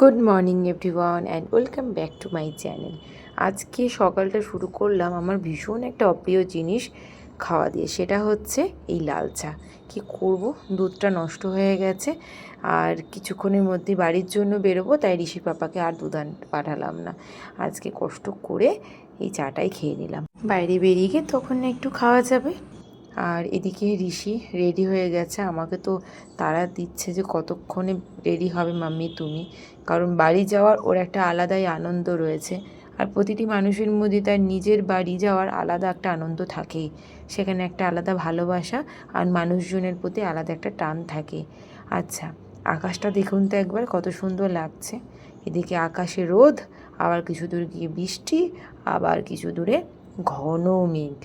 Good morning everyone and welcome back to my channel. আজকে সকালটা শুরু করলাম আমার ভীষণ একটা অপ্রিয় জিনিস খাওয়া দিয়ে, সেটা হচ্ছে এই লাল চা। কী করব, দুধটা নষ্ট হয়ে গেছে আর কিছুক্ষণের মধ্যে বাড়ির জন্য বেরোবো, তাই ঋষি পাপাকে আর দুধ আনতে পাঠালাম না। আজকে কষ্ট করে এই চাটাই খেয়ে নিলাম। বাইরে বেরিয়ে গিয়ে তখন একটু খাওয়া যাবে। আর এদিকে ঋষি রেডি হয়ে গেছে, আমাকে তো তাড়া দিচ্ছে যে কতক্ষণে রেডি হবে মাম্মি তুমি, কারণ বাড়ি যাওয়ার ওর একটা আলাদাই আনন্দ রয়েছে। আর প্রতিটি মানুষের মধ্যে তার নিজের বাড়ি যাওয়ার আলাদা একটা আনন্দ থাকেই, সেখানে একটা আলাদা ভালোবাসা আর মানুষজনের প্রতি আলাদা একটা টান থাকে। আচ্ছা, আকাশটা দেখুন তো একবার, কত সুন্দর লাগছে। এদিকে আকাশে রোদ, আবার কিছু দূর গিয়ে বৃষ্টি, আবার কিছু দূরে ঘন মেঘ,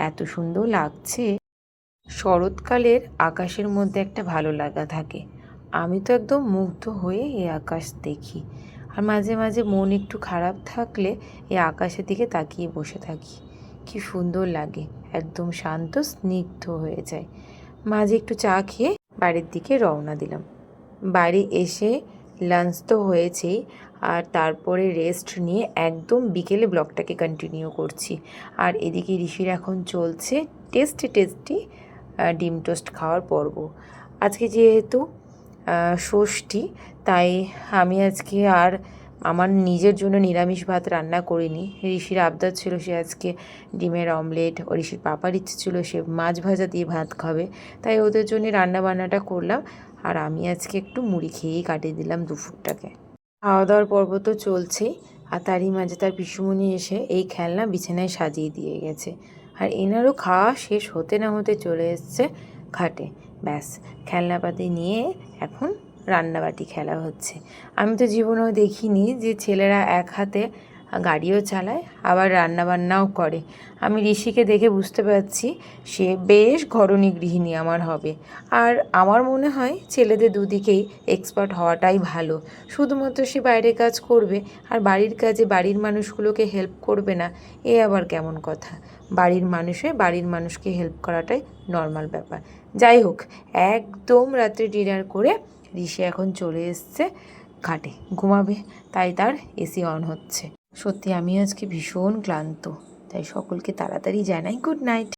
এত সুন্দর লাগছে। শরৎকালের আকাশের মধ্যে একটা ভালো লাগা থাকে। আমি তো একদম মুগ্ধ হয়ে এই আকাশ দেখি, আর মাঝে মাঝে মন একটু খারাপ থাকলে এই আকাশের দিকে তাকিয়ে বসে থাকি। কি সুন্দর লাগে, একদম শান্ত স্নিগ্ধ হয়ে যায়। মাঝে একটু চা খেয়ে বাড়ির দিকে রওনা দিলাম। বাড়ি এসে লাঞ্চ তো হয়েছেই, আর তারপরে রেস্ট নিয়ে একদম বিকেলে ব্লগটাকে কন্টিনিউ করছি। আর এদিকে ঋষির এখন চলছে টেস্টি টেস্টি ডিম টোস্ট খাওয়ার পর্ব। আজকে যেহেতু ষষ্ঠী, তাই আমি আজকে আর আমার নিজের জন্য নিরামিষ ভাত রান্না করিনি। ঋষির আবদার ছিল সে আজকে ডিমের অমলেট, ও ঋষির পাপার ইচ্ছে ছিল সে মাছ ভাজা দিয়ে ভাত খাবে, তাই ওদের জন্য রান্না বান্নাটা করলাম। আর আমি আজকে একটু মুড়ি খেয়েই কাটিয়ে দিলাম দুপুরটাকে। খাওয়া দাওয়ার পর্ব তো চলছেই, আর তারই মাঝে তার পিসুমণি এসে এই খেলনা বিছানায় সাজিয়ে দিয়ে গেছে। আর এনারও খাওয়া শেষ হতে না হতে চলে এসছে খাটে। ব্যাস, খেলনাপাতি নিয়ে এখন রান্নাবাটি খেলা হচ্ছে। আমি তো জীবনেও দেখিনি যে ছেলেরা এক হাতে গাড়িও চালায় আবার রান্নাবান্নাও করে। আমি ঋষিকে দেখে বুঝতে পারছি সে বেশ ঘরণী গৃহিণী আমার হবে। আর আমার মনে হয় ছেলেদের দুদিকেই এক্সপার্ট হওয়াটাই ভালো। শুধুমাত্র সে বাইরের কাজ করবে আর বাড়ির কাজে বাড়ির মানুষগুলোকে হেল্প করবে না, এ আবার কেমন কথা? বাড়ির মানুষে বাড়ির মানুষকে হেল্প করাটাই নর্মাল ব্যাপার। যাই হোক, একদম রাত্রে ডিনার করে ঋষি এখন চলে এসছে খাটে, ঘুমাবে, তাই তার এসি অন হচ্ছে। সত্যি আমি আজকে ভীষণ ক্লান্ত, তাই সকলকে তাড়াতাড়ি জানাই গুড নাইট।